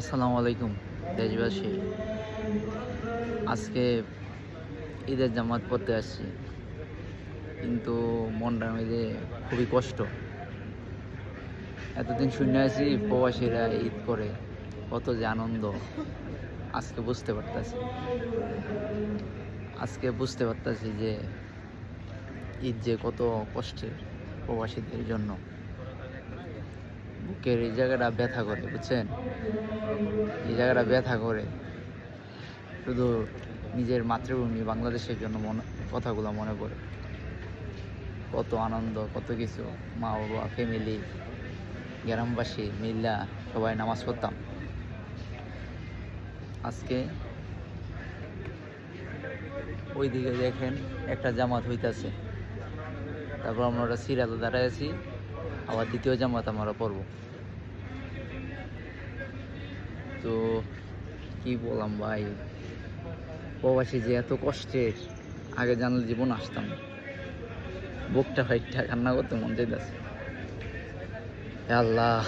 আসসালামু আলাইকুম দেশবাসী। আজকে ঈদের জামাত পড়তে আসছি, কিন্তু মনটার মধ্যে খুবই কষ্ট। এতদিন শুনে আছি প্রবাসীরা ঈদ করে, কত যে আনন্দ। আজকে বুঝতে পারতাছি যে ঈদ যে কত কষ্টের প্রবাসীদের জন্য। বুকের এই জায়গাটা ব্যথা করে, বুঝছেন? এই জায়গাটা ব্যথা করে। শুধু নিজের মাতৃভূমি বাংলাদেশের জন্য কথাগুলো মনে পড়ে। কত আনন্দ, কত কিছু, মা বাবা, ফ্যামিলি, গ্রামবাসী মিল্লা সবাই নামাজ পড়তাম। আজকে ওইদিকে দেখেন একটা জামাত হইতাছে, তারপর আমরা ওটা সিরাতে দাঁড়ায় আছি, আবার দ্বিতীয় জামাত আমরা পড়ব। তো কি বললাম ভাই, প্রবাসী যে এত কষ্টের, আগে জানলে জীবন আসতাম। বুকটা ফাইটটা কান্না করতে মন চাইতেছে। আল্লাহ।